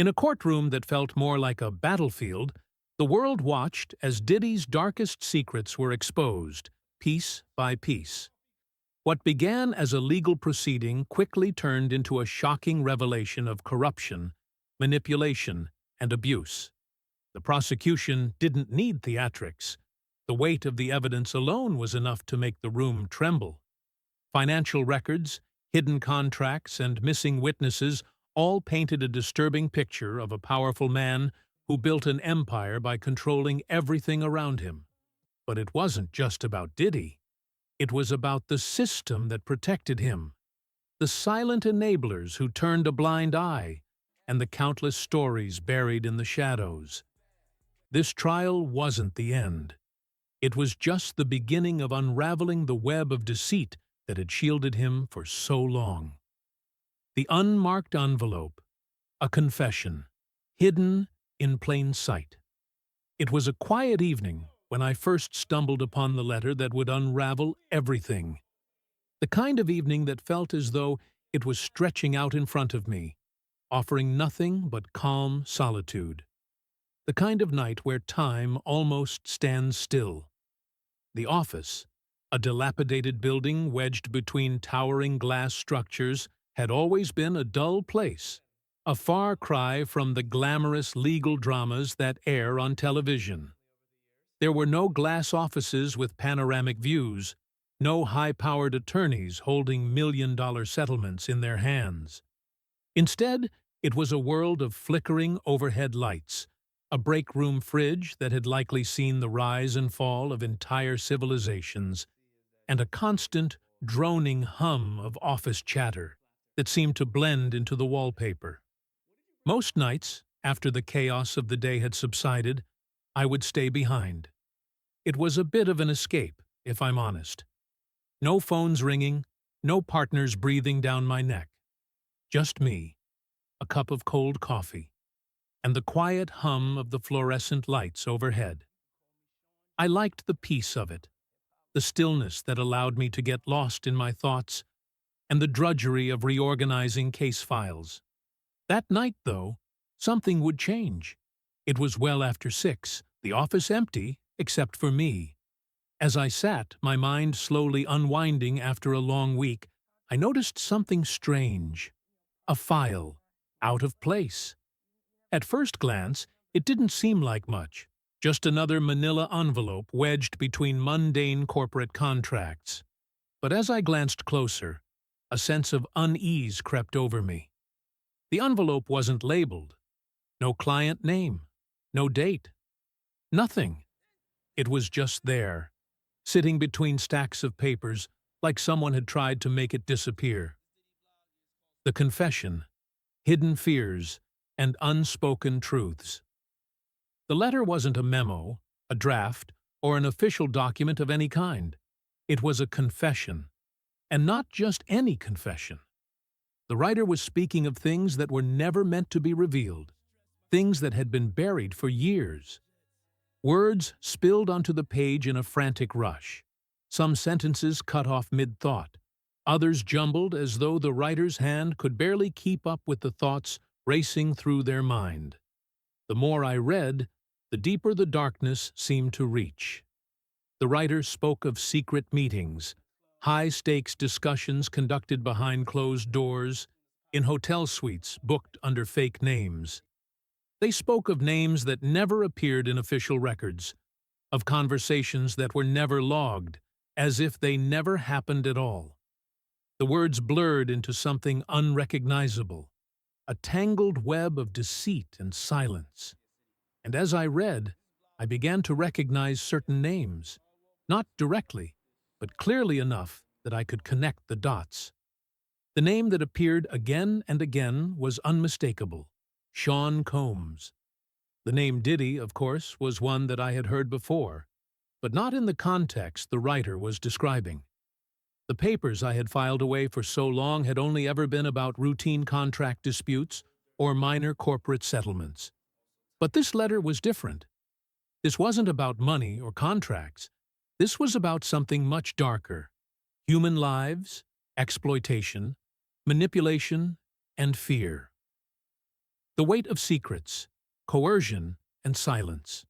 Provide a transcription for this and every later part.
In a courtroom that felt more like a battlefield, the world watched as Diddy's darkest secrets were exposed, piece by piece. What began as a legal proceeding quickly turned into a shocking revelation of corruption, manipulation, and abuse. The prosecution didn't need theatrics. The weight of the evidence alone was enough to make the room tremble. Financial records, hidden contracts, and missing witnesses all painted a disturbing picture of a powerful man who built an empire by controlling everything around him. But it wasn't just about Diddy. It was about the system that protected him, the silent enablers who turned a blind eye, and the countless stories buried in the shadows. This trial wasn't the end. It was just the beginning of unraveling the web of deceit that had shielded him for so long. The unmarked envelope, a confession, hidden in plain sight. It was a quiet evening when I first stumbled upon the letter that would unravel everything. The kind of evening that felt as though it was stretching out in front of me, offering nothing but calm solitude. The kind of night where time almost stands still. The office, a dilapidated building wedged between towering glass structures, had always been a dull place, a far cry from the glamorous legal dramas that air on television. There were no glass offices with panoramic views, no high-powered attorneys holding million-dollar settlements in their hands. Instead, it was a world of flickering overhead lights, a break-room fridge that had likely seen the rise and fall of entire civilizations, and a constant, droning hum of office chatter that seemed to blend into the wallpaper. Most nights, after the chaos of the day had subsided, I would stay behind. It was a bit of an escape, if I'm honest. No phones ringing, no partners breathing down my neck. Just me, a cup of cold coffee, and the quiet hum of the fluorescent lights overhead. I liked the peace of it, the stillness that allowed me to get lost in my thoughts, and the drudgery of reorganizing case files. That night, though, something would change. It was well after 6, the office empty, except for me. As I sat, my mind slowly unwinding after a long week, I noticed something strange. A file, out of place. At first glance, it didn't seem like much, just another manila envelope wedged between mundane corporate contracts. But as I glanced closer, a sense of unease crept over me. The envelope wasn't labeled. No client name, no date. Nothing. It was just there, sitting between stacks of papers, like someone had tried to make it disappear. The confession, hidden fears, and unspoken truths. The letter wasn't a memo, a draft, or an official document of any kind. It was a confession, and not just any confession. The writer was speaking of things that were never meant to be revealed, things that had been buried for years. Words spilled onto the page in a frantic rush. Some sentences cut off mid-thought, others jumbled as though the writer's hand could barely keep up with the thoughts racing through their mind. The more I read, the deeper the darkness seemed to reach. The writer spoke of secret meetings, high-stakes discussions conducted behind closed doors, in hotel suites booked under fake names. They spoke of names that never appeared in official records, of conversations that were never logged, as if they never happened at all. The words blurred into something unrecognizable, a tangled web of deceit and silence. And as I read, I began to recognize certain names, not directly, but clearly enough that I could connect the dots. The name that appeared again and again was unmistakable: Sean Combs. The name Diddy, of course, was one that I had heard before, but not in the context the writer was describing. The papers I had filed away for so long had only ever been about routine contract disputes or minor corporate settlements. But this letter was different. This wasn't about money or contracts. This was about something much darker: human lives, exploitation, manipulation, and fear. The weight of secrets, coercion, and silence.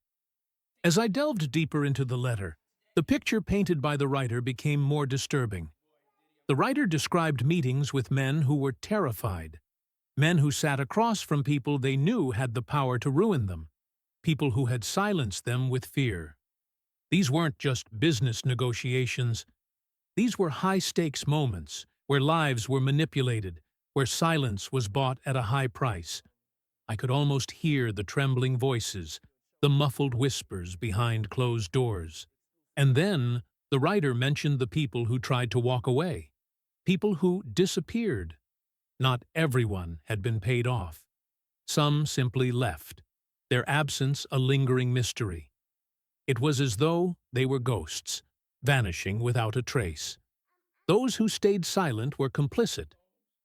As I delved deeper into the letter, the picture painted by the writer became more disturbing. The writer described meetings with men who were terrified, men who sat across from people they knew had the power to ruin them, people who had silenced them with fear. These weren't just business negotiations. These were high-stakes moments where lives were manipulated, where silence was bought at a high price. I could almost hear the trembling voices, the muffled whispers behind closed doors. And then the writer mentioned the people who tried to walk away, people who disappeared. Not everyone had been paid off. Some simply left, their absence a lingering mystery. It was as though they were ghosts, vanishing without a trace. Those who stayed silent were complicit,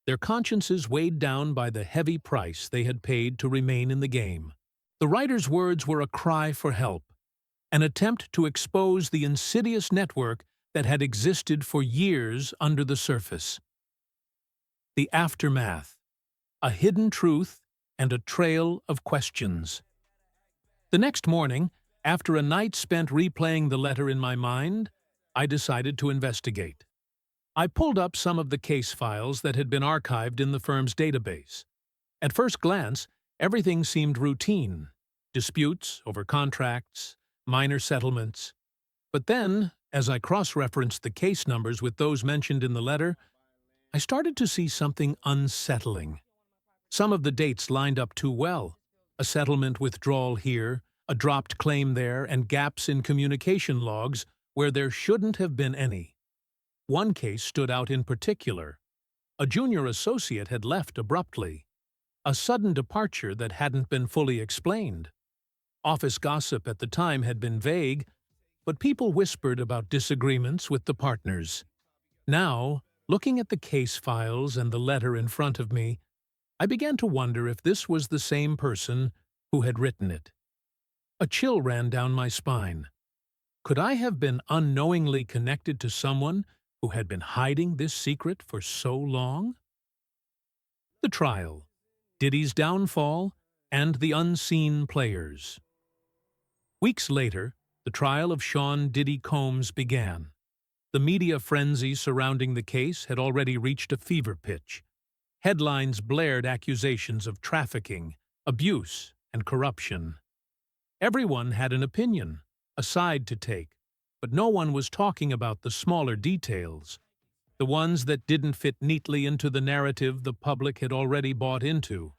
their consciences weighed down by the heavy price they had paid to remain in the game. The writer's words were a cry for help, an attempt to expose the insidious network that had existed for years under the surface. The aftermath, a hidden truth and a trail of questions. The next morning, after a night spent replaying the letter in my mind, I decided to investigate. I pulled up some of the case files that had been archived in the firm's database. At first glance, everything seemed routine: disputes over contracts, minor settlements. But then, as I cross-referenced the case numbers with those mentioned in the letter, I started to see something unsettling. Some of the dates lined up too well: a settlement withdrawal here, a dropped claim there, and gaps in communication logs where there shouldn't have been any. One case stood out in particular. A junior associate had left abruptly, a sudden departure that hadn't been fully explained. Office gossip at the time had been vague, but people whispered about disagreements with the partners. Now, looking at the case files and the letter in front of me, I began to wonder if this was the same person who had written it. A chill ran down my spine. Could I have been unknowingly connected to someone who had been hiding this secret for so long? The trial, Diddy's downfall, and the unseen players. Weeks later, the trial of Sean Diddy Combs began. The media frenzy surrounding the case had already reached a fever pitch. Headlines blared accusations of trafficking, abuse, and corruption. Everyone had an opinion, a side to take, but no one was talking about the smaller details, the ones that didn't fit neatly into the narrative the public had already bought into.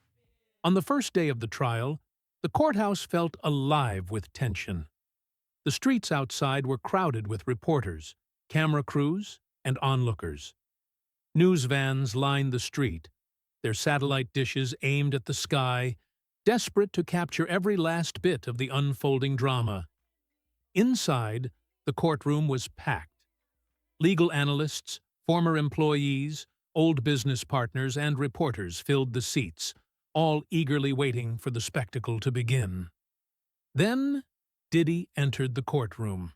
On the first day of the trial, the courthouse felt alive with tension. The streets outside were crowded with reporters, camera crews, and onlookers. News vans lined the street, their satellite dishes aimed at the sky, desperate to capture every last bit of the unfolding drama. Inside, the courtroom was packed. Legal analysts, former employees, old business partners, and reporters filled the seats, all eagerly waiting for the spectacle to begin. Then, Diddy entered the courtroom.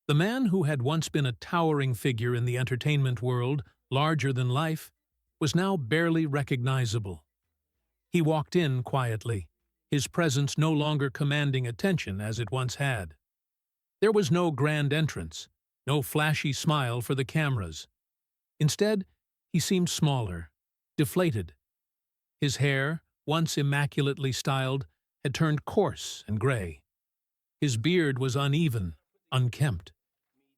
The man who had once been a towering figure in the entertainment world, larger than life, was now barely recognizable. He walked in quietly, his presence no longer commanding attention as it once had. There was no grand entrance, no flashy smile for the cameras. Instead, he seemed smaller, deflated. His hair, once immaculately styled, had turned coarse and gray. His beard was uneven, unkempt.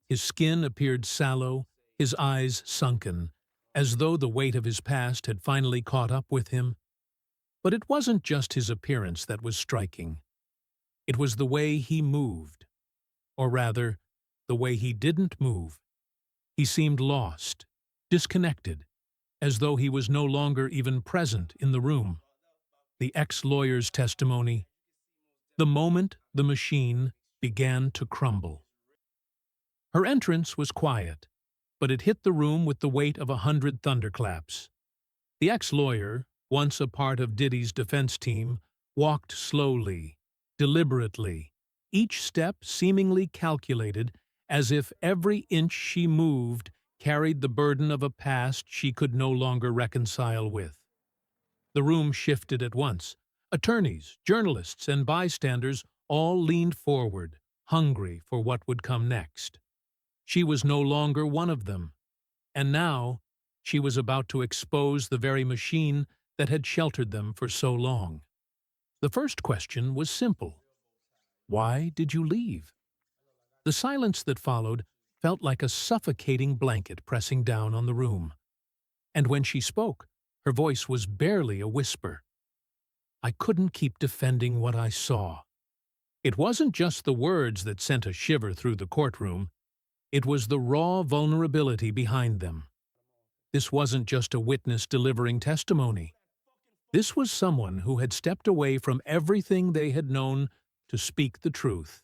His skin appeared sallow, his eyes sunken, as though the weight of his past had finally caught up with him. But it wasn't just his appearance that was striking. It was the way he moved. Or rather, the way he didn't move. He seemed lost, disconnected, as though he was no longer even present in the room. The ex-lawyer's testimony: the moment the machine began to crumble. Her entrance was quiet, but it hit the room with the weight of 100 thunderclaps. The ex-lawyer, once a part of Diddy's defense team, walked slowly, deliberately, each step seemingly calculated, as if every inch she moved carried the burden of a past she could no longer reconcile with. The room shifted at once. Attorneys, journalists, and bystanders all leaned forward, hungry for what would come next. She was no longer one of them, and now she was about to expose the very machine that had sheltered them for so long. The first question was simple. Why did you leave? The silence that followed felt like a suffocating blanket pressing down on the room. And when she spoke, her voice was barely a whisper. I couldn't keep defending what I saw. It wasn't just the words that sent a shiver through the courtroom. It was the raw vulnerability behind them. This wasn't just a witness delivering testimony. This was someone who had stepped away from everything they had known to speak the truth,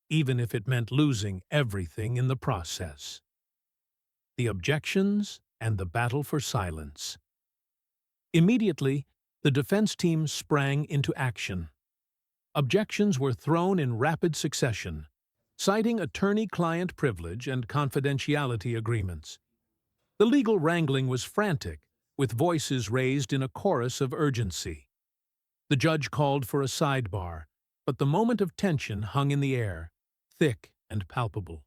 even if it meant losing everything in the process. The objections and the battle for silence. Immediately, the defense team sprang into action. Objections were thrown in rapid succession, citing attorney-client privilege and confidentiality agreements. The legal wrangling was frantic, with voices raised in a chorus of urgency. The judge called for a sidebar, but the moment of tension hung in the air, thick and palpable.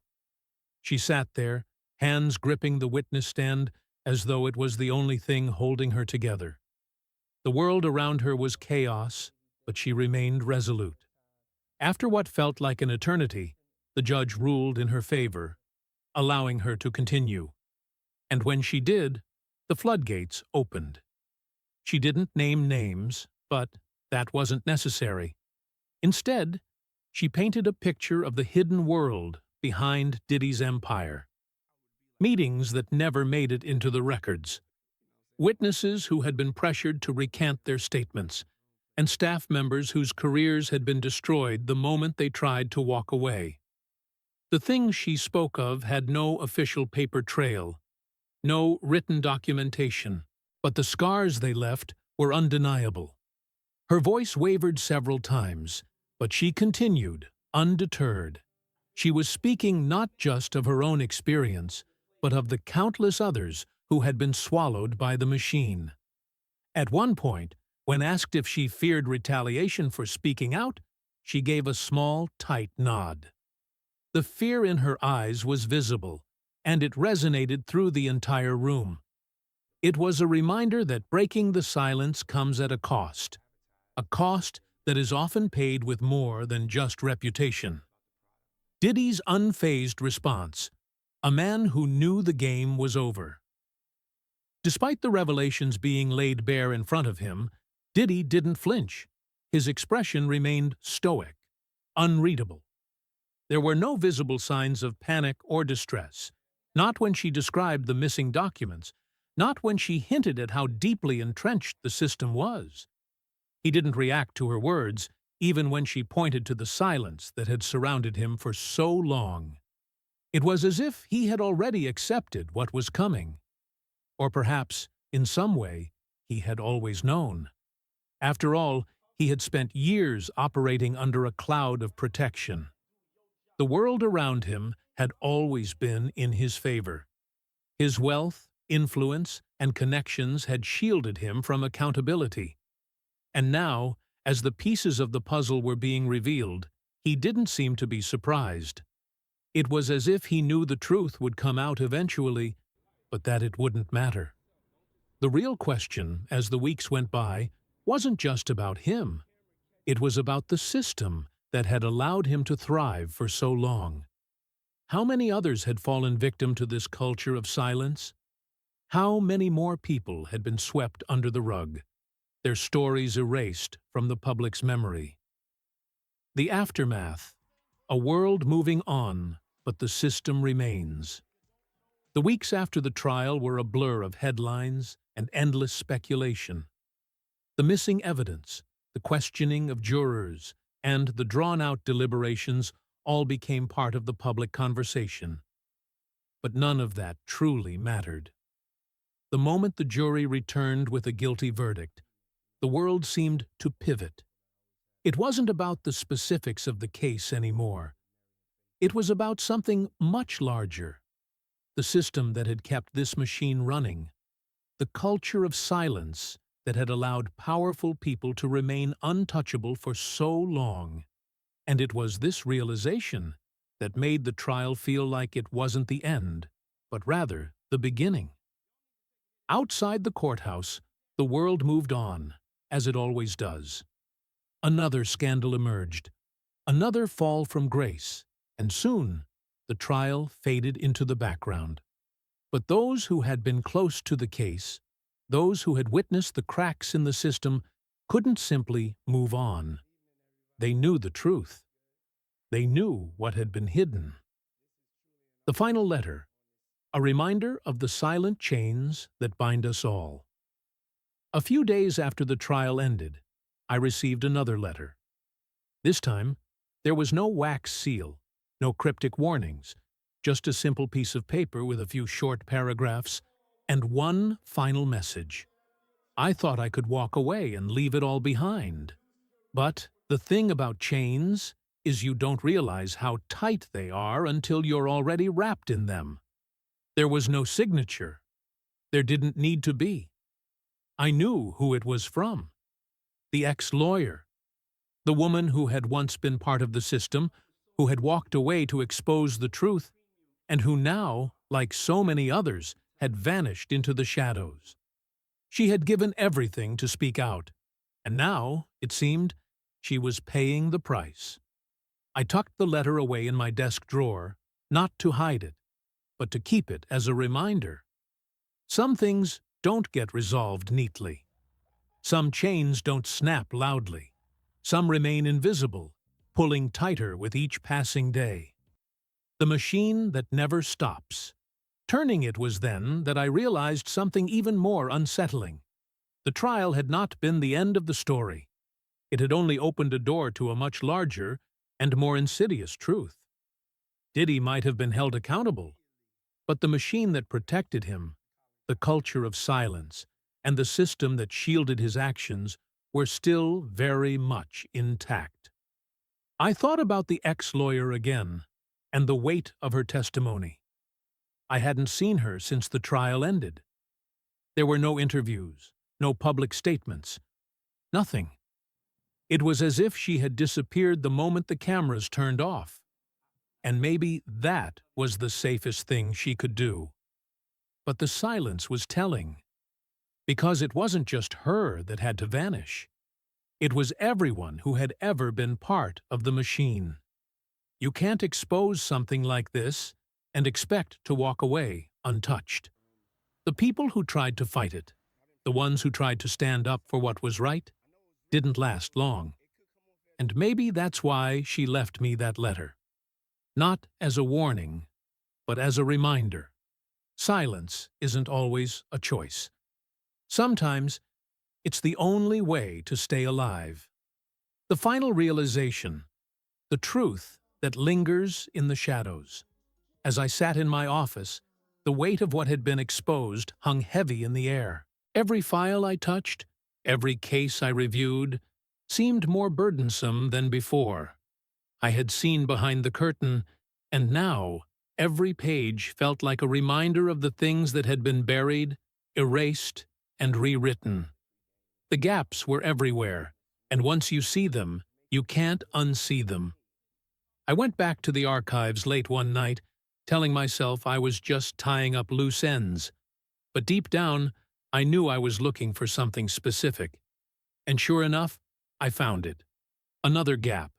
She sat there, hands gripping the witness stand as though it was the only thing holding her together. The world around her was chaos, but she remained resolute. After what felt like an eternity, the judge ruled in her favor, allowing her to continue. And when she did, the floodgates opened. She didn't name names, but that wasn't necessary. Instead, she painted a picture of the hidden world behind Diddy's empire. Meetings that never made it into the records. Witnesses who had been pressured to recant their statements, and staff members whose careers had been destroyed the moment they tried to walk away. The things she spoke of had no official paper trail, no written documentation, but the scars they left were undeniable. Her voice wavered several times, but she continued, undeterred. She was speaking not just of her own experience, but of the countless others who had been swallowed by the machine. At one point, when asked if she feared retaliation for speaking out, she gave a small, tight nod. The fear in her eyes was visible, and it resonated through the entire room. It was a reminder that breaking the silence comes at a cost that is often paid with more than just reputation. Diddy's unfazed response, a man who knew the game was over. Despite the revelations being laid bare in front of him, Diddy didn't flinch. His expression remained stoic, unreadable. There were no visible signs of panic or distress, not when she described the missing documents, not when she hinted at how deeply entrenched the system was. He didn't react to her words, even when she pointed to the silence that had surrounded him for so long. It was as if he had already accepted what was coming. Or perhaps, in some way, he had always known. After all, he had spent years operating under a cloud of protection. The world around him had always been in his favor. His wealth, influence, and connections had shielded him from accountability. And now, as the pieces of the puzzle were being revealed, he didn't seem to be surprised. It was as if he knew the truth would come out eventually, but that it wouldn't matter. The real question, as the weeks went by, wasn't just about him. It was about the system that had allowed him to thrive for so long. How many others had fallen victim to this culture of silence? How many more people had been swept under the rug, their stories erased from the public's memory? The aftermath, a world moving on, but the system remains. The weeks after the trial were a blur of headlines and endless speculation. The missing evidence, the questioning of jurors, and the drawn-out deliberations all became part of the public conversation. But none of that truly mattered. The moment the jury returned with a guilty verdict, the world seemed to pivot. It wasn't about the specifics of the case anymore. It was about something much larger. The system that had kept this machine running. The culture of silence that had allowed powerful people to remain untouchable for so long. And it was this realization that made the trial feel like it wasn't the end, but rather the beginning. Outside the courthouse, the world moved on, as it always does. Another scandal emerged, another fall from grace, and soon the trial faded into the background. But those who had been close to the case, those who had witnessed the cracks in the system, couldn't simply move on. They knew the truth. They knew what had been hidden. The final letter, a reminder of the silent chains that bind us all. A few days after the trial ended, I received another letter. This time, there was no wax seal, no cryptic warnings, just a simple piece of paper with a few short paragraphs and one final message. I thought I could walk away and leave it all behind. But the thing about chains is you don't realize how tight they are until you're already wrapped in them. There was no signature. There didn't need to be. I knew who it was from. The ex-lawyer. The woman who had once been part of the system, who had walked away to expose the truth, and who now, like so many others, had vanished into the shadows. She had given everything to speak out, and now, it seemed, she was paying the price. I tucked the letter away in my desk drawer, not to hide it, but to keep it as a reminder. Some things don't get resolved neatly. Some chains don't snap loudly. Some remain invisible, pulling tighter with each passing day. The machine that never stops. Turning it was then that I realized something even more unsettling. The trial had not been the end of the story. It had only opened a door to a much larger and more insidious truth. Diddy might have been held accountable, but the machine that protected him, the culture of silence, and the system that shielded his actions were still very much intact. I thought about the ex-lawyer again, and the weight of her testimony. I hadn't seen her since the trial ended. There were no interviews, no public statements, nothing. It was as if she had disappeared the moment the cameras turned off. And maybe that was the safest thing she could do. But the silence was telling. Because it wasn't just her that had to vanish. It was everyone who had ever been part of the machine. You can't expose something like this and expect to walk away untouched. The people who tried to fight it, the ones who tried to stand up for what was right, didn't last long. And maybe that's why she left me that letter. Not as a warning, but as a reminder. Silence isn't always a choice. Sometimes, it's the only way to stay alive. The final realization, the truth that lingers in the shadows. As I sat in my office, the weight of what had been exposed hung heavy in the air. Every file I touched, every case I reviewed, seemed more burdensome than before. I had seen behind the curtain, and now every page felt like a reminder of the things that had been buried, erased, and rewritten. The gaps were everywhere, and once you see them, you can't unsee them. I went back to the archives late one night, telling myself I was just tying up loose ends. But deep down, I knew I was looking for something specific. And sure enough, I found it. Another gap.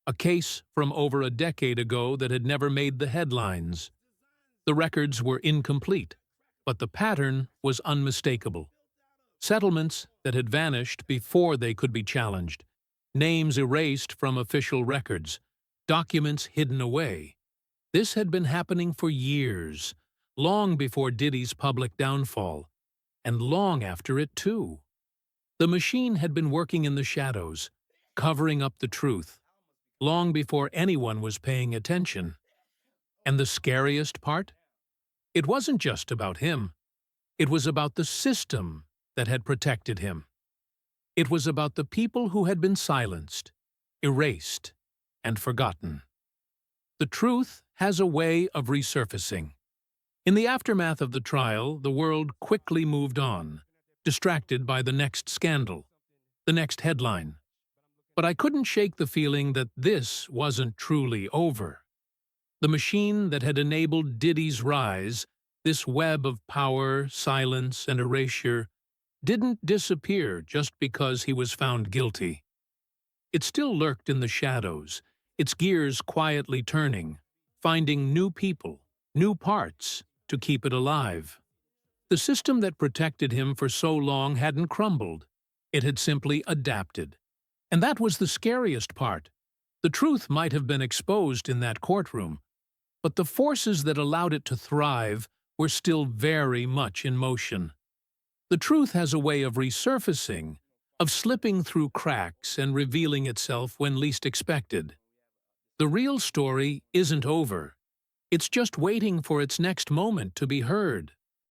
A case from over a decade ago that had never made the headlines. The records were incomplete, but the pattern was unmistakable. Settlements that had vanished before they could be challenged. Names erased from official records. Documents hidden away. This had been happening for years, long before Diddy's public downfall, and long after it too. The machine had been working in the shadows, covering up the truth, long before anyone was paying attention. And the scariest part? It wasn't just about him. It was about the system that had protected him. It was about the people who had been silenced, erased, and forgotten. The truth has a way of resurfacing. In the aftermath of the trial, the world quickly moved on. distracted by the next scandal, the next headline. But I couldn't shake the feeling that this wasn't truly over. The machine that had enabled Diddy's rise, this web of power, silence, and erasure, didn't disappear just because he was found guilty. It still lurked in the shadows, its gears quietly turning, finding new people, new parts, to keep it alive. The system that protected him for so long hadn't crumbled. It had simply adapted. And that was the scariest part. The truth might have been exposed in that courtroom, but the forces that allowed it to thrive were still very much in motion. The truth has a way of resurfacing, of slipping through cracks and revealing itself when least expected. The real story isn't over. It's just waiting for its next moment to be heard.